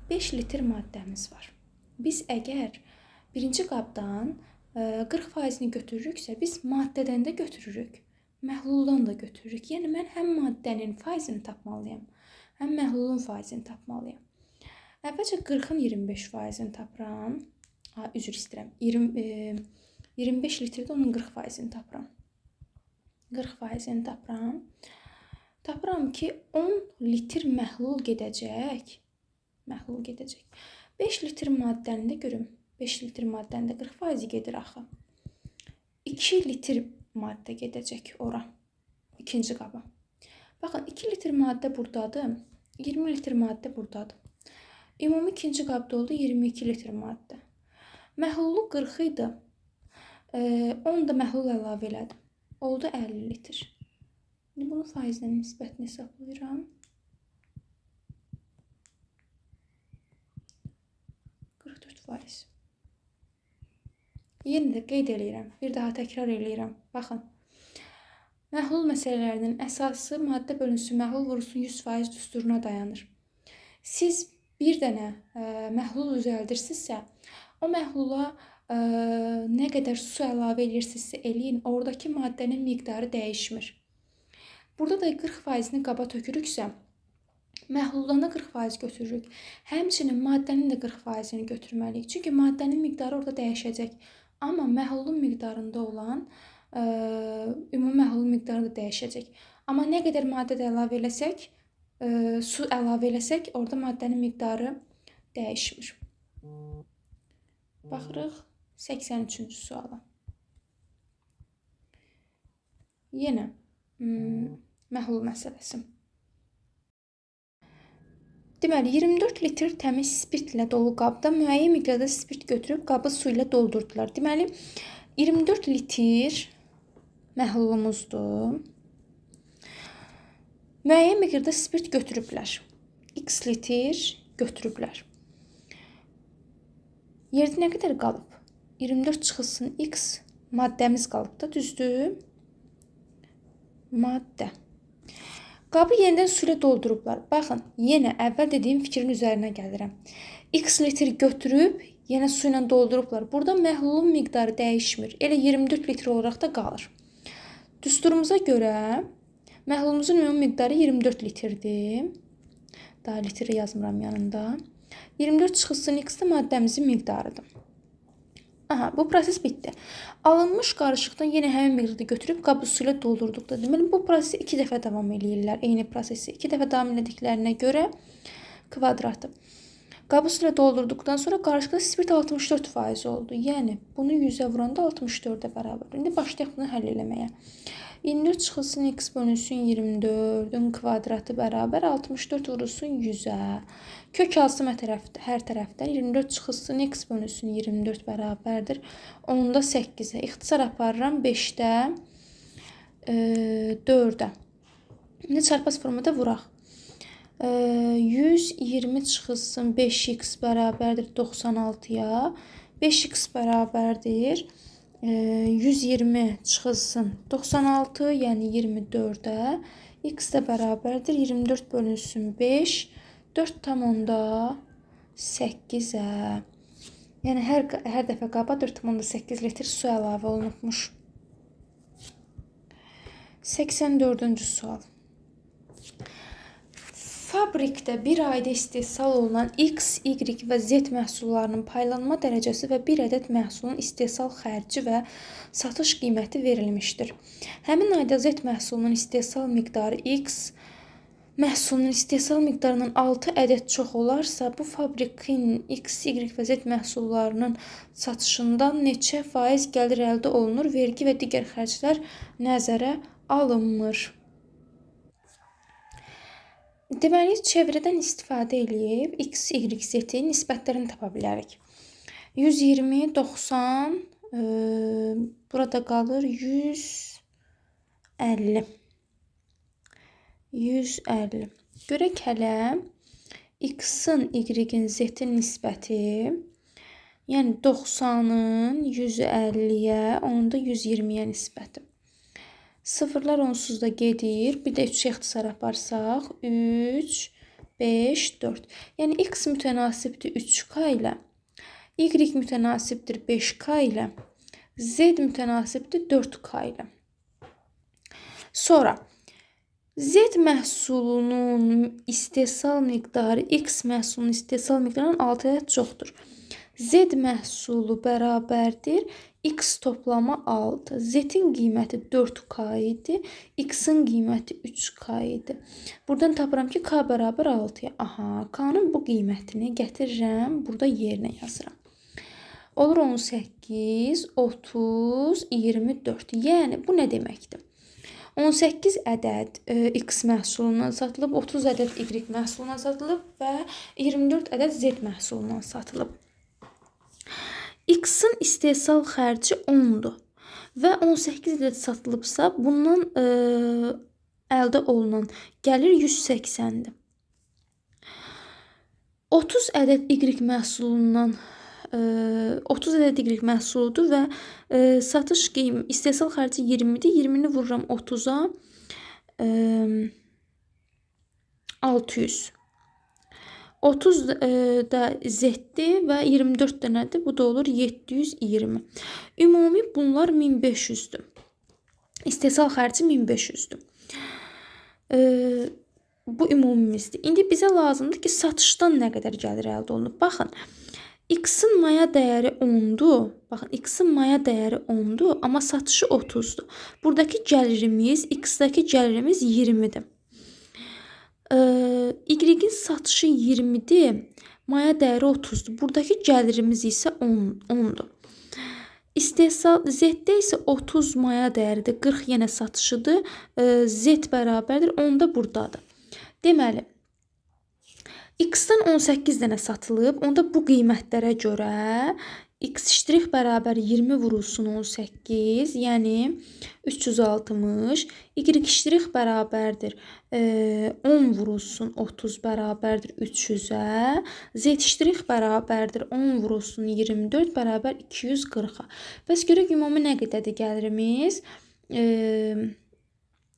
5 litr maddəmiz var. Biz əgər birinci qabdan 40%-ni götürürüksə, biz maddədən də götürürük, məhluldan da götürürük. Yəni, mən həm maddənin faizini tapmalıyam, həm məhlulun faizini tapmalıyam. Əvvəlcə 40-ın 25%-ni tapıram. Üzr istəyirəm. 25 litrdə onun 40%-ni tapıram. 40%-ni tapıram. Tapıram ki, 10 litr məhlul gedəcək. 5 litr maddənin də görüm. 5 litr maddənin də 40% gedir axı. 2 litr maddə gedəcək ora. İkinci qaba. Baxın, 2 litr maddə buradadır. 20 litr maddə buradadır. Ümumi ikinci qabda oldu 22 litr maddə. Məhlulu 40 idi. 10 da məhlul əlavə elədim. Oldu 50 litr. Bunun faizlə nisbətini hesablayıram. 44%. Yenə də qeyd eləyirəm. Bir daha təkrar eləyirəm. Baxın. Məhlul məsələlərinin əsası maddə bölünsün, məhlul vurulsun 100% düsturuna dayanır. Siz bir dənə məhlul düzəldirsinizsə, o məhlula nə qədər su əlavə edirsinizsə eləyin, oradakı maddənin miqdarı dəyişmir. Burada da 40%-ni qaba tökürüksə, məhluldan da 40% götürürük. Həmçinin maddənin də 40%-ni götürməliyik. Çünki maddənin miqdarı orada dəyişəcək. Amma məhlulun miqdarında olan ümumi məhlulun miqdarı da dəyişəcək. Amma nə qədər maddə də əlavə eləsək, su əlavə eləsək, orada maddənin miqdarı dəyişmir. Baxırıq 83-cü suala. Yenə məhlul məsələsi. Deməli, 24 litr təmiz spirt ilə dolu qabda müəyyən miqdarda spirt götürüb qabı su ilə doldurdular. Deməli, 24 litr məhlulumuzdur. Müəyyən miqdarda spirt götürüblər. X litr götürüblər. Yerdə nə qədər qalıb? 24 çıxılsın X maddəmiz qalıb da, düzdür? Maddə. Qabı yenidən su ilə doldurublar. Baxın, yenə əvvəl dediyim fikrin üzərinə gəlirəm. X litr götürüb, yenə su ilə doldurublar. Burada məhlulun miqdarı dəyişmir. Elə 24 litr olaraq da qalır. Düsturumuza görə Məhlulumuzun ümumi miqdarı 24 litrdir. Daha litri yazmıram yanında. 24 çıxılsın x də maddəmizin miqdarıdır. Aha, bu proses bitdi. Alınmış qarışıqdan yenə həmin miqdarı götürüb qabı su ilə doldurduqda, deməli bu prosesi 2 dəfə davam eləyirlər. Eyni prosesi 2 dəfə davam elədiklərinə görə kvadratı. Qabı su ilə doldurduqdan sonra qarışıqda spirt 64% oldu. Yəni bunu 100-ə vuranda 64-ə bərabər. İndi başlayaq bunu həll eləməyə. 24 çıxılsın x bölünsün 24-ün kvadratı bərabər 64 vurulsun 100-ə. Kök alsın hər tərəfdən 24 çıxılsın x bölünsün 24 bərabərdir 10-da 8-ə. İxtisar aparıram 5-də 4-ə. İndi çarpaz formada vuraq. 120 çıxılsın 5x bərabərdir 96-ya. 5x bərabərdir 120 çıxılsın 96, yəni 24-ə. X də bərabərdir 24 bölünsün 5, 4 tam onda 8-ə. Yəni hər dəfə qaba 4,8 litr su əlavə olunubmuş. 84-cü sual. Fabrikdə bir ayda istehsal olunan X, Y və Z məhsullarının paylanma dərəcəsi və bir ədəd məhsulun istehsal xərci və satış qiyməti verilmişdir. Həmin ayda Z məhsulunun istehsal miqdarı X, məhsulunun istehsal miqdarından 6 ədəd çox olarsa, bu fabrikin X, Y və Z məhsullarının satışından neçə faiz gəlir əldə olunur? Vergi və digər xərclər nəzərə alınmır. Deməli, çevrədən istifadə edib X, Y, Z-in nisbətlərini tapa bilərik. 120, 90, burada qalır 150. 150. Görək hələ X-in, Y-in, Z-in nisbəti, yəni 90-ın 150-yə, onun da 120-yə nisbəti. Sıfırlar onsuz da gedir. Bir də 3 ixtisar aparsaq. 3, 5, 4. Yəni x mütənasibdir 3k ilə. Y mütənasibdir 5k ilə. Z mütənasibdir 4k ilə. Sonra Z məhsulunun istehsal miqdarı X məhsulunun istehsal miqdarından 6 ədəd çoxdur. Z məhsulu bərabərdir X toplama 6. Z-in qiyməti 4k idi. X-in qiyməti 3k idi. Buradan tapıram ki, k bərabər 6-ya. Aha, k-nın bu qiymətini gətirirəm. Burada yerinə yazıram. Olur 18, 30, 24. Yəni, bu nə deməkdir? 18 ədəd X məhsulundan satılıb, 30 ədəd Y məhsulundan satılıb və 24 ədəd Z məhsulundan satılıb. X-in istehsal xərci 10-dur və 18 ədəd satılıbsa, bundan əldə olunan gəlir 180-dir. 30 ədəd Y məhsulundan 30 ədəd Y məhsuludur və satış istehsal xərci 20-dir. 20-ni vururam 30-a 600. 30 da Z-dir və 24 də nədir? Bu da olur 720. Ümumi bunlar 1500-dür. İstehsal xərci 1500-dür. Bu ümumimizdir. İndi bizə lazımdır ki, satışdan nə qədər gəlir əldə olunub. Baxın, X-in maya dəyəri 10-dur. Baxın, X-in maya dəyəri 10-dur, amma satışı 30-dur. Buradakı gəlirimiz, X-dəki gəlirimiz 20-dir. Y-in satışı 20-dir, maya dəyəri 30-dur. Buradakı gəlirimiz isə 10-dur. İstehsal Z-də isə 30 maya dəyəridir, 40 yenə satışıdır. Z bərabərdir, 10 da buradadır. Deməli, X-dan 18 dənə satılıb, onda bu qiymətlərə görə X' bərabər 20 vurulsun 18, yəni 360. Y' bərabərdir 10 vurulsun 30 bərabərdir 300-ə. Z' bərabərdir 10 vurulsun 24 bərabər 240-a. Bəs görək ümumi nə qədərdir gəlirimiz?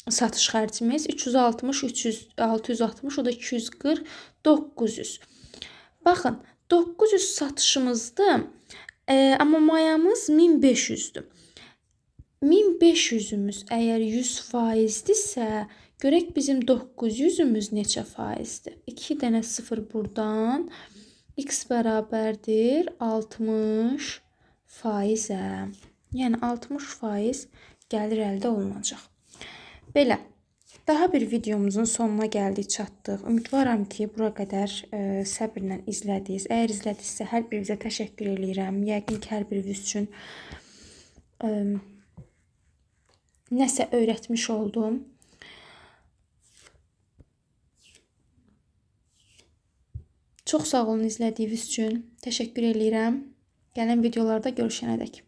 Satış xərcimiz 360, 660, o da 240, 900. Baxın, 900 satışımızdır. Amma mayamız 1500-dür. 1500-ümüz əgər 100%-dirsə, Görək bizim 900-ümüz neçə faizdir? 2 dənə 0 buradan. X bərabərdir 60 faizə. Yəni 60% gəlir əldə olunacaq. Belə. Daha bir videomuzun sonuna gəldik, çatdıq. Ümidvaram ki, bura qədər səbirlə izlədiniz. Əgər izlədinizsə, hər birinizə təşəkkür edirəm. Yəqin ki, hər biriniz üçün nəsə öyrətmiş oldum. Çox sağ olun izlədiyiniz üçün. Təşəkkür edirəm. Gələn videolarda görüşənədək.